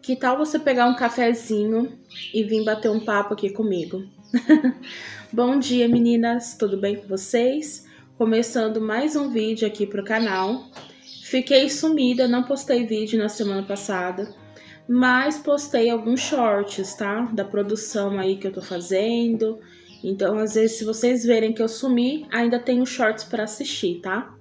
Que tal você pegar um cafezinho e vir bater um papo aqui comigo? Bom dia, meninas, tudo bem com vocês? Começando mais um vídeo aqui pro canal. Fiquei sumida, não postei vídeo na semana passada, mas postei alguns shorts, tá? Da produção aí que eu tô fazendo. Então, às vezes, se vocês verem que eu sumi, ainda tenho shorts para assistir, tá?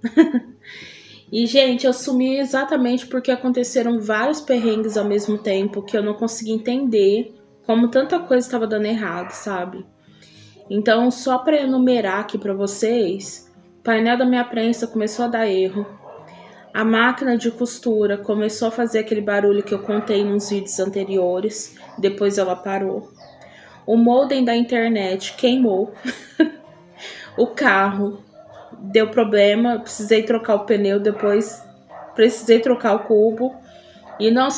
E, gente, eu sumi exatamente porque aconteceram vários perrengues ao mesmo tempo que eu não consegui entender como tanta coisa estava dando errado, sabe? Então, só para enumerar aqui para vocês, o painel da minha prensa começou a dar erro. A máquina de costura começou a fazer aquele barulho que eu contei nos vídeos anteriores, depois ela parou. O modem da internet queimou. O carro deu problema, precisei trocar o pneu, depois precisei trocar o cubo. E não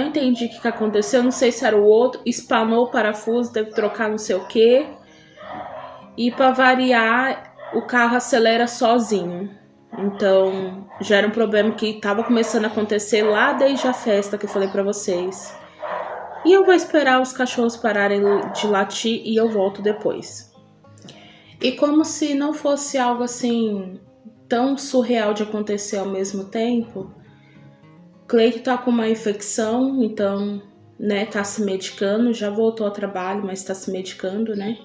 entendi o que aconteceu, não sei se era o outro, espanou o parafuso, deve trocar não sei o que. E para variar, o carro acelera sozinho. Então, já era um problema que estava começando a acontecer lá desde a festa que eu falei para vocês. E eu vou esperar os cachorros pararem de latir e eu volto depois. E como se não fosse algo assim tão surreal de acontecer ao mesmo tempo, Cleito tá com uma infecção, então, né, tá se medicando, já voltou ao trabalho, mas tá se medicando, né?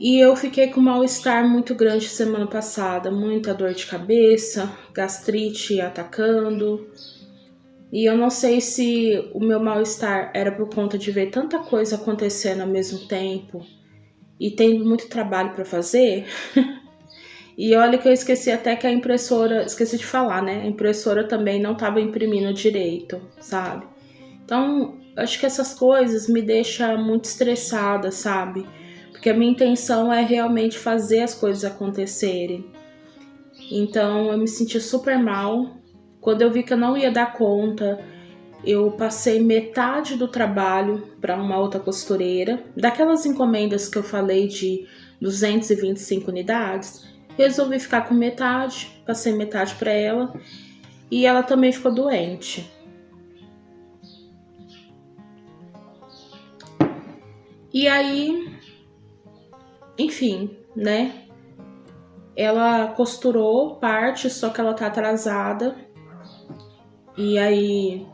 E eu fiquei com um mal-estar muito grande semana passada, muita dor de cabeça, gastrite atacando. E eu não sei se o meu mal-estar era por conta de ver tanta coisa acontecendo ao mesmo tempo e tendo muito trabalho para fazer. E olha que eu esqueci até que a impressora, esqueci de falar, né? A impressora também não estava imprimindo direito, sabe? Então, acho que essas coisas me deixam muito estressada, sabe? Porque a minha intenção é realmente fazer as coisas acontecerem. Então, eu me senti super mal. Quando eu vi que eu não ia dar conta, eu passei metade do trabalho para uma outra costureira. Daquelas encomendas que eu falei de 225 unidades, resolvi ficar com metade, passei metade para ela e ela também ficou doente. E aí, enfim, né? Ela costurou parte, só que ela tá atrasada. E aí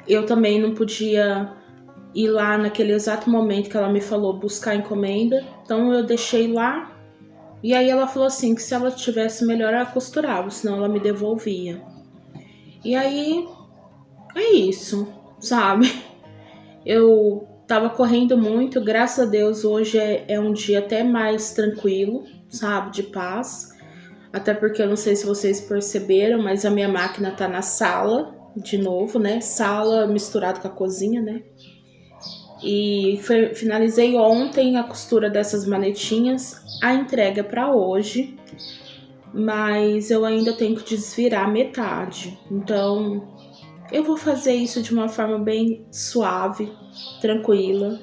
eu também não podia ir lá naquele exato momento que ela me falou buscar a encomenda. Então eu deixei lá. E aí ela falou assim que se ela tivesse melhor ela costurava, senão ela me devolvia. E aí é isso, sabe? Eu tava correndo muito, graças a Deus hoje é um dia até mais tranquilo, sabe? De paz. Até porque eu não sei se vocês perceberam, mas a minha máquina tá na sala, de novo, né? Sala misturado com a cozinha, né? E finalizei ontem a costura dessas manetinhas, a entrega para hoje, mas eu ainda tenho que desvirar metade. Então, eu vou fazer isso de uma forma bem suave, tranquila.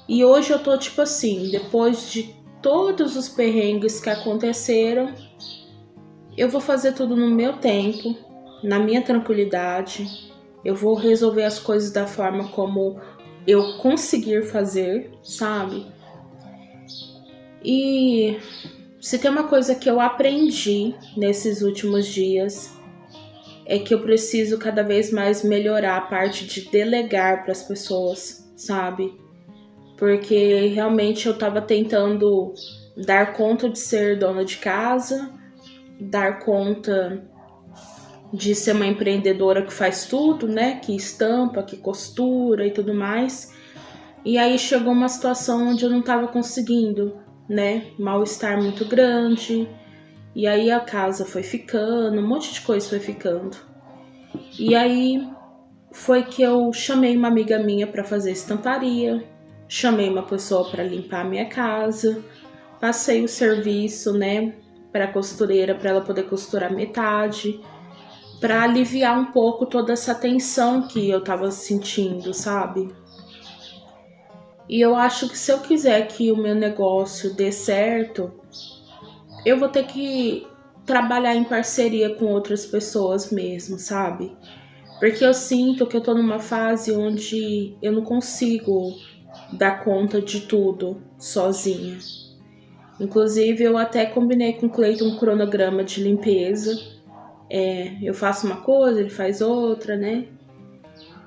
E hoje eu tô tipo assim, depois de todos os perrengues que aconteceram, eu vou fazer tudo no meu tempo, na minha tranquilidade. Eu vou resolver as coisas da forma como eu conseguir fazer, sabe? E se tem uma coisa que eu aprendi nesses últimos dias, é que eu preciso cada vez mais melhorar a parte de delegar para as pessoas, sabe? Porque realmente eu tava tentando dar conta de ser dona de casa, dar conta de ser uma empreendedora que faz tudo, né? Que estampa, que costura e tudo mais. E aí chegou uma situação onde eu não tava conseguindo, né? Mal-estar muito grande. E aí a casa foi ficando, um monte de coisa foi ficando. E aí foi que eu chamei uma amiga minha para fazer estamparia, chamei uma pessoa para limpar a minha casa, passei o serviço, né, para a costureira para ela poder costurar metade, para aliviar um pouco toda essa tensão que eu tava sentindo, sabe? E eu acho que se eu quiser que o meu negócio dê certo, eu vou ter que trabalhar em parceria com outras pessoas mesmo, sabe? Porque eu sinto que eu tô numa fase onde eu não consigo dar conta de tudo sozinha. Inclusive, eu até combinei com o Cleiton um cronograma de limpeza. Eu faço uma coisa, ele faz outra, né?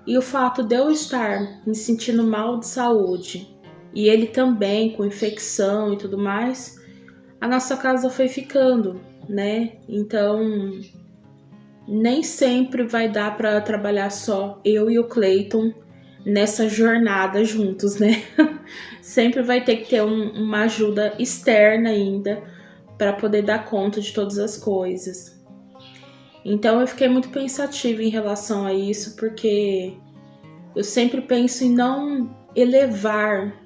E o fato de eu estar me sentindo mal de saúde e ele também com infecção e tudo mais, a nossa casa foi ficando, né? Então, nem sempre vai dar para trabalhar só eu e o Cleiton nessa jornada juntos, né? Sempre vai ter que ter uma ajuda externa ainda para poder dar conta de todas as coisas. Então eu fiquei muito pensativa em relação a isso, porque eu sempre penso em não elevar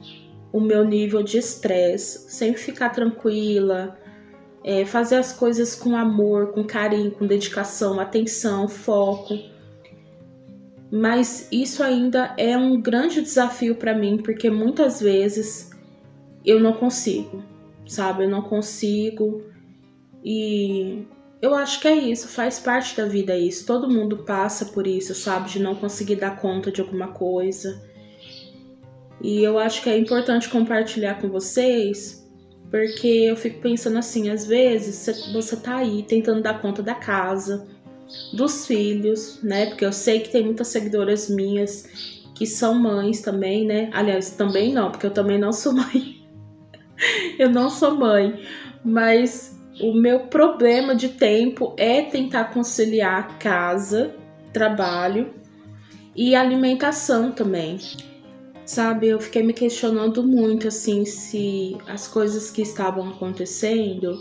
o meu nível de estresse, sempre ficar tranquila, fazer as coisas com amor, com carinho, com dedicação, atenção, foco. Mas isso ainda é um grande desafio para mim, porque muitas vezes eu não consigo, sabe? Eu não consigo. E eu acho que é isso, faz parte da vida isso. Todo mundo passa por isso, sabe? De não conseguir dar conta de alguma coisa. E eu acho que é importante compartilhar com vocês, porque eu fico pensando assim, às vezes você tá aí tentando dar conta da casa, dos filhos, né? Porque eu sei que tem muitas seguidoras minhas que são mães também, né? Aliás, também não, porque eu também não sou mãe. Eu não sou mãe, mas o meu problema de tempo é tentar conciliar casa, trabalho e alimentação também. Sabe, eu fiquei me questionando muito, assim, se as coisas que estavam acontecendo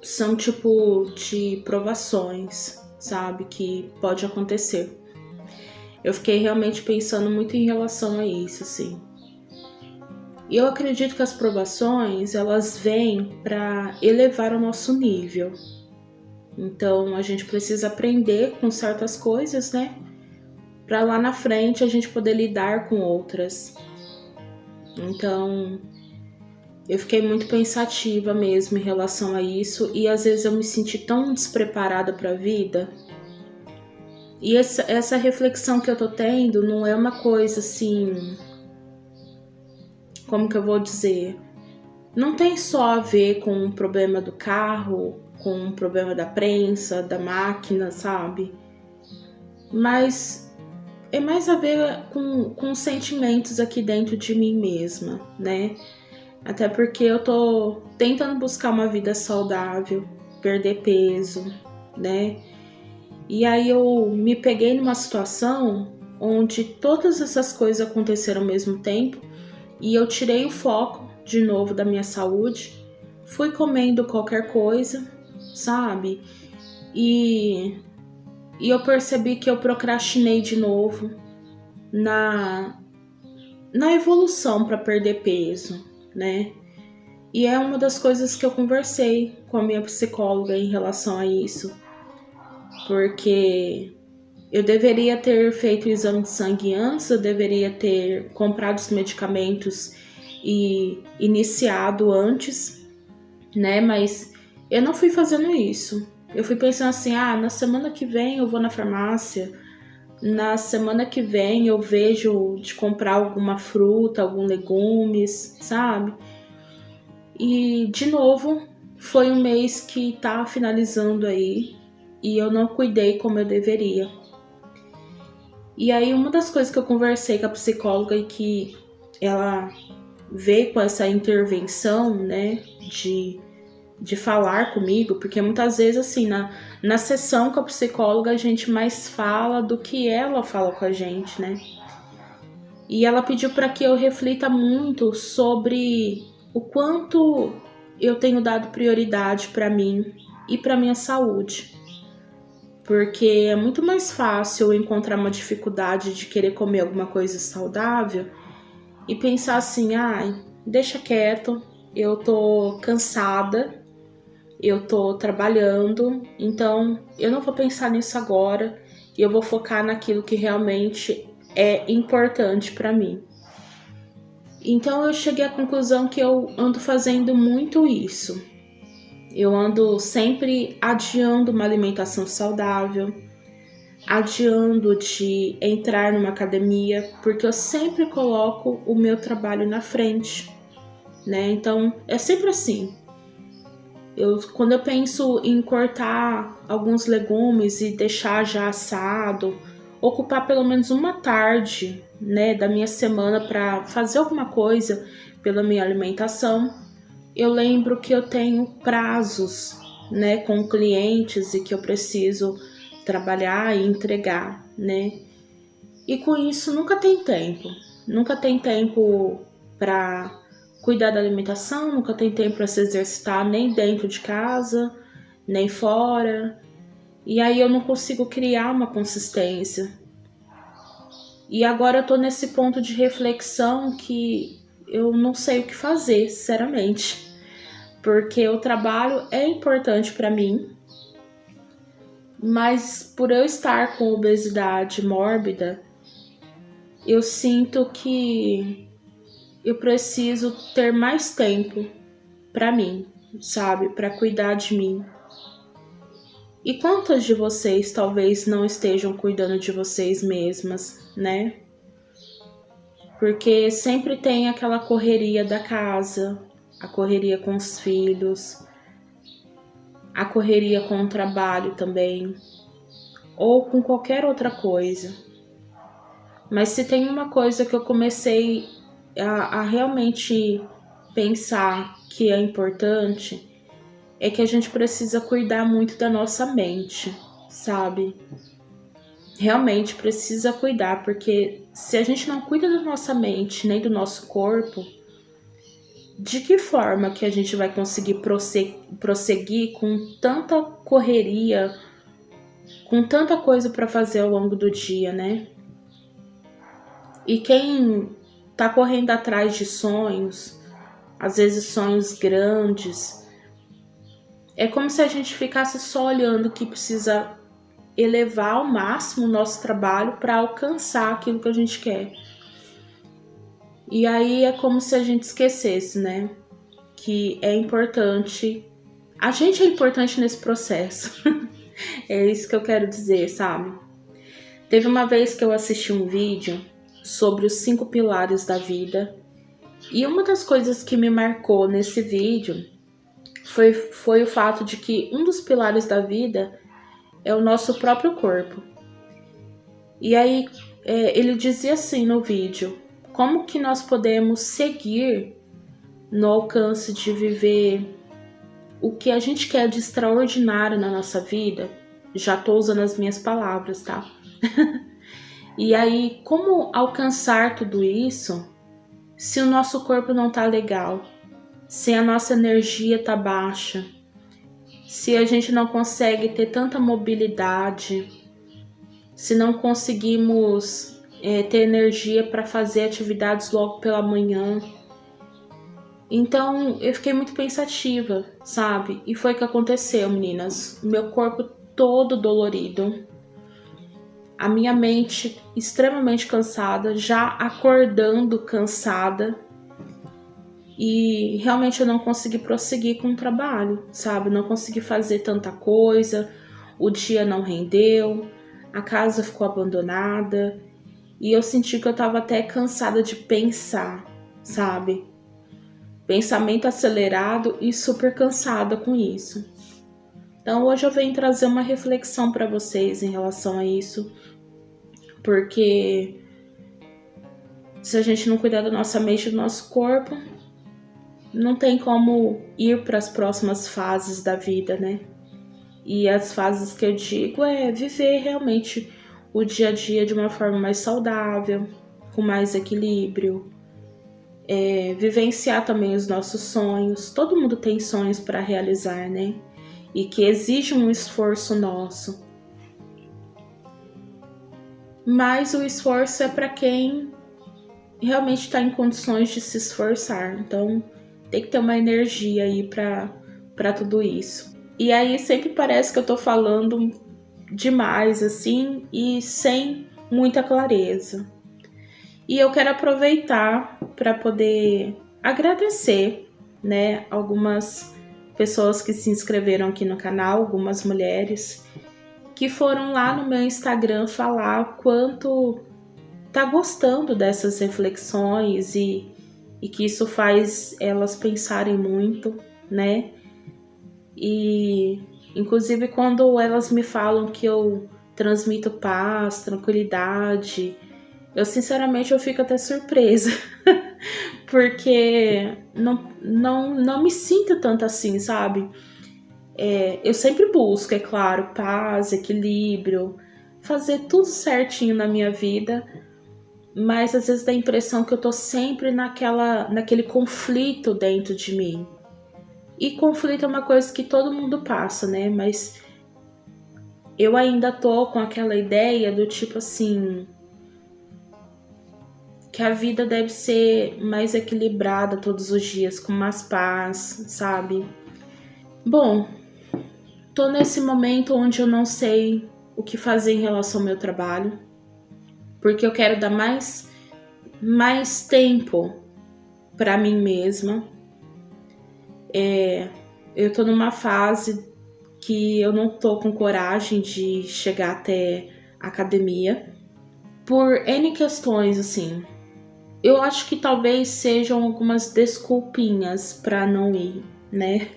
são tipo de provações, sabe, que pode acontecer. Eu fiquei realmente pensando muito em relação a isso, assim. E eu acredito que as provações, elas vêm para elevar o nosso nível. Então, a gente precisa aprender com certas coisas, né? Para lá na frente a gente poder lidar com outras. Então, eu fiquei muito pensativa mesmo em relação a isso e às vezes eu me senti tão despreparada para a vida. E essa reflexão que eu tô tendo não é uma coisa assim, como que eu vou dizer? Não tem só a ver com o problema do carro, com o problema da prensa, da máquina, sabe? Mas é mais a ver com sentimentos aqui dentro de mim mesma, né? Até porque eu tô tentando buscar uma vida saudável, perder peso, né? E aí eu me peguei numa situação onde todas essas coisas aconteceram ao mesmo tempo e eu tirei o foco de novo da minha saúde, fui comendo qualquer coisa, sabe? E eu percebi que eu procrastinei de novo na evolução para perder peso, né? E é uma das coisas que eu conversei com a minha psicóloga em relação a isso, porque eu deveria ter feito o exame de sangue antes, eu deveria ter comprado os medicamentos e iniciado antes, né? Mas eu não fui fazendo isso. Eu fui pensando assim, na semana que vem eu vou na farmácia, na semana que vem eu vejo de comprar alguma fruta, algum legumes, sabe? E, de novo, foi um mês que tá finalizando aí e eu não cuidei como eu deveria. E aí, uma das coisas que eu conversei com a psicóloga e que ela veio com essa intervenção, né, de falar comigo, porque muitas vezes, assim, na sessão com a psicóloga, a gente mais fala do que ela fala com a gente, né? E ela pediu para que eu reflita muito sobre o quanto eu tenho dado prioridade para mim e para minha saúde. Porque é muito mais fácil eu encontrar uma dificuldade de querer comer alguma coisa saudável e pensar assim, deixa quieto, eu tô cansada, eu tô trabalhando, então eu não vou pensar nisso agora e eu vou focar naquilo que realmente é importante para mim. Então eu cheguei à conclusão que eu ando fazendo muito isso. Eu ando sempre adiando uma alimentação saudável, adiando de entrar numa academia, porque eu sempre coloco o meu trabalho na frente, né? Então é sempre assim. Quando eu penso em cortar alguns legumes e deixar já assado, ocupar pelo menos uma tarde, né, da minha semana para fazer alguma coisa pela minha alimentação, eu lembro que eu tenho prazos, né, com clientes e que eu preciso trabalhar e entregar, né? E com isso nunca tem tempo para cuidar da alimentação, nunca tem tempo para se exercitar nem dentro de casa, nem fora. E aí eu não consigo criar uma consistência. E agora eu tô nesse ponto de reflexão que eu não sei o que fazer, sinceramente. Porque o trabalho é importante para mim, mas por eu estar com obesidade mórbida, eu sinto que eu preciso ter mais tempo para mim, sabe? Para cuidar de mim. E quantas de vocês talvez não estejam cuidando de vocês mesmas, né? Porque sempre tem aquela correria da casa, a correria com os filhos, a correria com o trabalho também, ou com qualquer outra coisa. Mas se tem uma coisa que eu comecei a realmente pensar que é importante, é que a gente precisa cuidar muito da nossa mente, sabe? Realmente precisa cuidar, porque se a gente não cuida da nossa mente nem do nosso corpo, de que forma que a gente vai conseguir prosseguir com tanta correria, com tanta coisa para fazer ao longo do dia, né? E quem tá correndo atrás de sonhos, às vezes sonhos grandes, é como se a gente ficasse só olhando que precisa elevar ao máximo o nosso trabalho para alcançar aquilo que a gente quer. E aí é como se a gente esquecesse, né? Que é importante. A gente é importante nesse processo. É isso que eu quero dizer, sabe? Teve uma vez que eu assisti um vídeo sobre os 5 pilares da vida. E uma das coisas que me marcou nesse vídeo foi o fato de que um dos pilares da vida é o nosso próprio corpo. E aí ele dizia assim no vídeo: como que nós podemos seguir no alcance de viver o que a gente quer de extraordinário na nossa vida? Já tô usando as minhas palavras, tá? E aí, como alcançar tudo isso se o nosso corpo não tá legal? Se a nossa energia tá baixa? Se a gente não consegue ter tanta mobilidade? Se não conseguimos ter energia para fazer atividades logo pela manhã? Então eu fiquei muito pensativa, sabe? E foi o que aconteceu, meninas. Meu corpo todo dolorido, a minha mente extremamente cansada, já acordando cansada, e realmente eu não consegui prosseguir com o trabalho, sabe? Não consegui fazer tanta coisa, o dia não rendeu, a casa ficou abandonada, e eu senti que eu tava até cansada de pensar, sabe? Pensamento acelerado e super cansada com isso. Então hoje eu venho trazer uma reflexão para vocês em relação a isso, porque se a gente não cuidar da nossa mente e do nosso corpo, não tem como ir para as próximas fases da vida, né? E as fases que eu digo é viver realmente o dia a dia de uma forma mais saudável, com mais equilíbrio, vivenciar também os nossos sonhos. Todo mundo tem sonhos para realizar, né? E que exigem um esforço nosso. Mas o esforço é para quem realmente está em condições de se esforçar. Então tem que ter uma energia aí para tudo isso. E aí sempre parece que eu tô falando demais assim e sem muita clareza. E eu quero aproveitar para poder agradecer, né, algumas pessoas que se inscreveram aqui no canal, algumas mulheres, que foram lá no meu Instagram falar quanto tá gostando dessas reflexões e que isso faz elas pensarem muito, né? E inclusive quando elas me falam que eu transmito paz, tranquilidade, eu sinceramente eu fico até surpresa, porque não me sinto tanto assim, sabe? Eu sempre busco, é claro, paz, equilíbrio, fazer tudo certinho na minha vida, mas às vezes dá a impressão que eu tô sempre naquele conflito dentro de mim. E conflito é uma coisa que todo mundo passa, né? Mas eu ainda tô com aquela ideia do tipo assim, que a vida deve ser mais equilibrada todos os dias, com mais paz, sabe? Bom, tô nesse momento onde eu não sei o que fazer em relação ao meu trabalho, porque eu quero dar mais tempo para mim mesma. Eu tô numa fase que eu não tô com coragem de chegar até a academia por N questões, assim. Eu acho que talvez sejam algumas desculpinhas para não ir, né?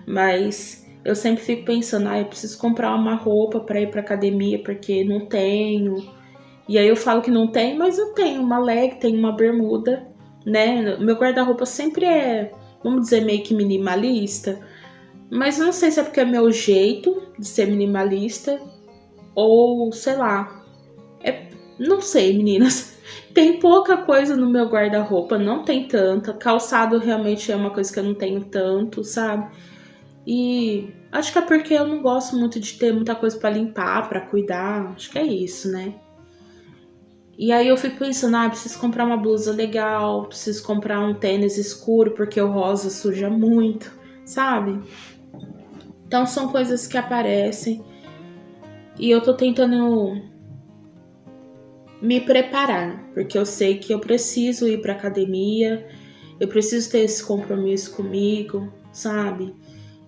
Mas eu sempre fico pensando, eu preciso comprar uma roupa para ir pra academia porque não tenho. E aí eu falo que não tem, mas eu tenho uma leg, tenho uma bermuda, né? Meu guarda-roupa sempre é, vamos dizer, meio que minimalista. Mas não sei se é porque é meu jeito de ser minimalista ou, sei lá. Não sei, meninas. Tem pouca coisa no meu guarda-roupa, não tem tanta. Calçado realmente é uma coisa que eu não tenho tanto, sabe? E acho que é porque eu não gosto muito de ter muita coisa pra limpar, pra cuidar. Acho que é isso, né? E aí eu fico pensando, preciso comprar uma blusa legal, preciso comprar um tênis escuro, porque o rosa suja muito, sabe? Então são coisas que aparecem e eu tô tentando me preparar, porque eu sei que eu preciso ir pra academia, eu preciso ter esse compromisso comigo, sabe?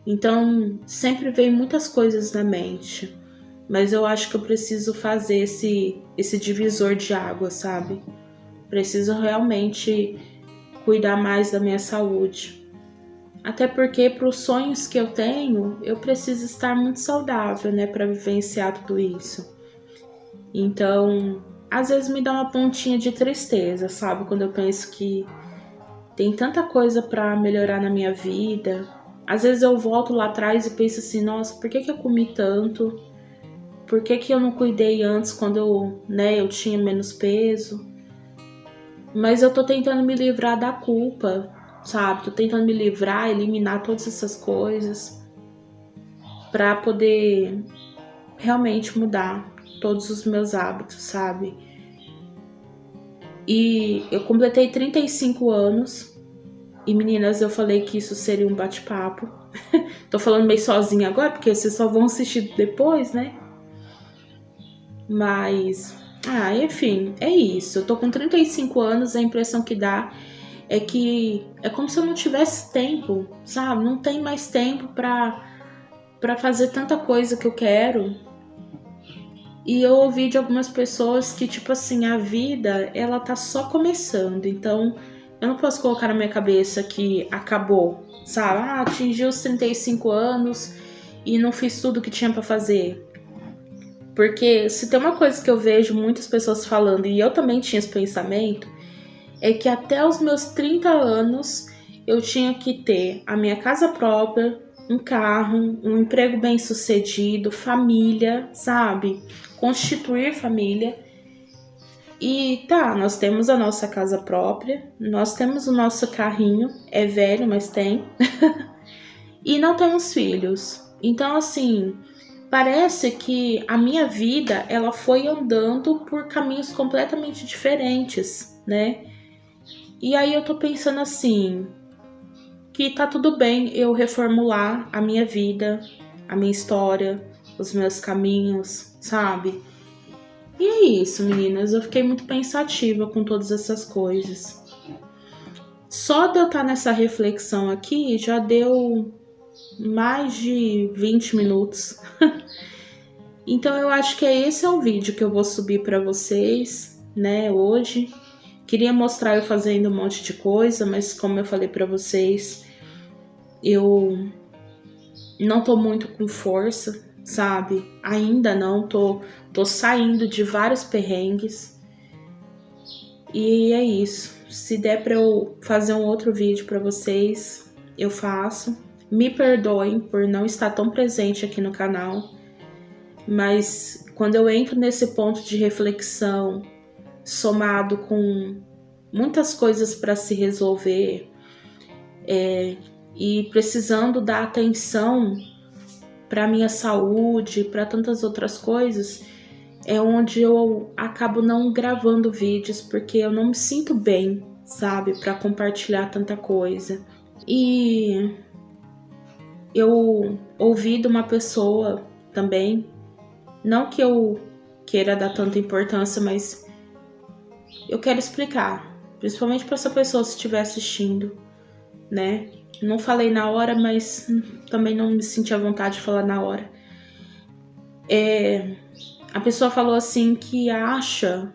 Então sempre vem muitas coisas na mente, mas eu acho que eu preciso fazer esse divisor de água, sabe? Preciso realmente cuidar mais da minha saúde. Até porque para os sonhos que eu tenho, eu preciso estar muito saudável, né, para vivenciar tudo isso. Então, às vezes me dá uma pontinha de tristeza, sabe? Quando eu penso que tem tanta coisa para melhorar na minha vida. Às vezes eu volto lá atrás e penso assim, nossa, por que eu comi tanto? Por que eu não cuidei antes quando eu tinha menos peso? Mas eu tô tentando me livrar da culpa, sabe? Tô tentando me livrar, eliminar todas essas coisas para poder realmente mudar todos os meus hábitos, sabe? E eu completei 35 anos e, meninas, eu falei que isso seria um bate-papo. Tô falando meio sozinha agora, porque vocês só vão assistir depois, né? Mas, enfim, é isso. Eu tô com 35 anos, a impressão que dá é que é como se eu não tivesse tempo, sabe? Não tem mais tempo pra fazer tanta coisa que eu quero. E eu ouvi de algumas pessoas que, tipo assim, a vida, ela tá só começando. Então, eu não posso colocar na minha cabeça que acabou, sabe? Atingi os 35 anos e não fiz tudo que tinha pra fazer. Porque se tem uma coisa que eu vejo muitas pessoas falando, e eu também tinha esse pensamento, é que até os meus 30 anos eu tinha que ter a minha casa própria, um carro, um emprego bem sucedido, família, sabe? Constituir família. E nós temos a nossa casa própria, nós temos o nosso carrinho, é velho, mas tem. E não temos filhos. Então, assim, parece que a minha vida, ela foi andando por caminhos completamente diferentes, né? E aí eu tô pensando assim, que tá tudo bem eu reformular a minha vida, a minha história, os meus caminhos, sabe? E é isso, meninas, eu fiquei muito pensativa com todas essas coisas. Só de eu estar nessa reflexão aqui já deu mais de 20 minutos. Então eu acho que esse é o vídeo que eu vou subir para vocês, né, hoje. Queria mostrar eu fazendo um monte de coisa, mas como eu falei para vocês, eu não tô muito com força, sabe? Ainda não, tô saindo de vários perrengues. E é isso. Se der para eu fazer um outro vídeo para vocês, eu faço. Me perdoem por não estar tão presente aqui no canal, mas quando eu entro nesse ponto de reflexão, somado com muitas coisas para se resolver, e precisando dar atenção para minha saúde, para tantas outras coisas, é onde eu acabo não gravando vídeos, porque eu não me sinto bem, sabe, para compartilhar tanta coisa. E eu ouvi de uma pessoa também, não que eu queira dar tanta importância, mas eu quero explicar, principalmente para essa pessoa se estiver assistindo, né? Não falei na hora, mas também não me senti à vontade de falar na hora. A pessoa falou assim que acha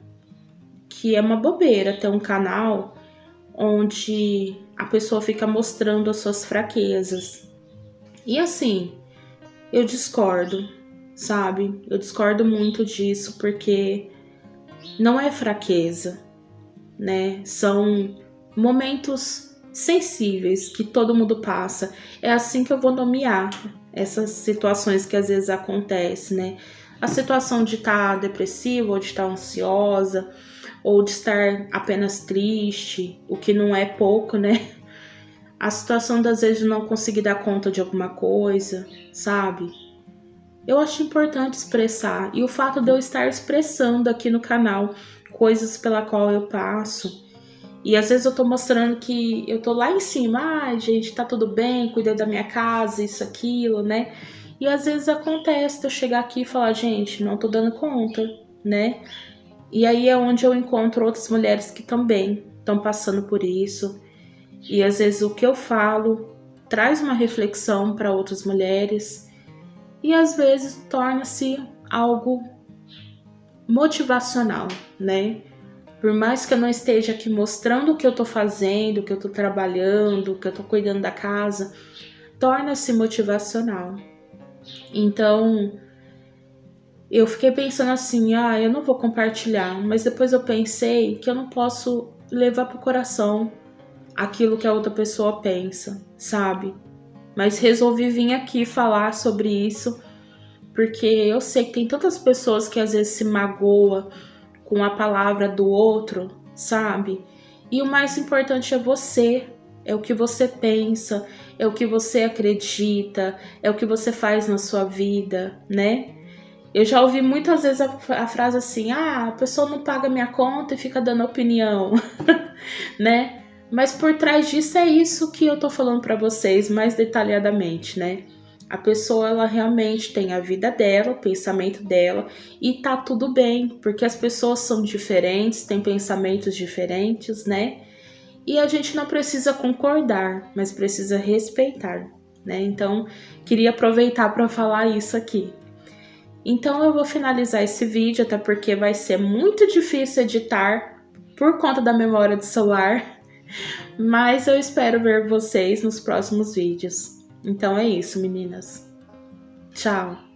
que é uma bobeira ter um canal onde a pessoa fica mostrando as suas fraquezas. E assim, eu discordo, sabe? Eu discordo muito disso, porque não é fraqueza, né? São momentos sensíveis que todo mundo passa. É assim que eu vou nomear essas situações que às vezes acontecem, né? A situação de estar depressiva, ou de estar ansiosa, ou de estar apenas triste, o que não é pouco, né? A situação das vezes de não conseguir dar conta de alguma coisa, sabe? Eu acho importante expressar. E o fato de eu estar expressando aqui no canal coisas pela qual eu passo. E às vezes eu tô mostrando que eu tô lá em cima. Gente, tá tudo bem, cuidei da minha casa, isso, aquilo, né? E às vezes acontece de eu chegar aqui e falar, gente, não tô dando conta, né? E aí é onde eu encontro outras mulheres que também estão passando por isso. E às vezes o que eu falo traz uma reflexão para outras mulheres. E às vezes torna-se algo motivacional, né? Por mais que eu não esteja aqui mostrando o que eu tô fazendo, o que eu tô trabalhando, o que eu tô cuidando da casa, torna-se motivacional. Então, eu fiquei pensando assim, eu não vou compartilhar, mas depois eu pensei que eu não posso levar pro coração aquilo que a outra pessoa pensa, sabe? Mas resolvi vir aqui falar sobre isso, porque eu sei que tem tantas pessoas que às vezes se magoam com a palavra do outro, sabe? E o mais importante é você, é o que você pensa, é o que você acredita, é o que você faz na sua vida, né? Eu já ouvi muitas vezes a frase assim, a pessoa não paga minha conta e fica dando opinião, né? Mas por trás disso é isso que eu tô falando para vocês mais detalhadamente, né? A pessoa, ela realmente tem a vida dela, o pensamento dela, e tá tudo bem, porque as pessoas são diferentes, têm pensamentos diferentes, né? E a gente não precisa concordar, mas precisa respeitar, né? Então, queria aproveitar para falar isso aqui. Então, eu vou finalizar esse vídeo, até porque vai ser muito difícil editar por conta da memória do celular, mas eu espero ver vocês nos próximos vídeos. Então é isso, meninas. Tchau!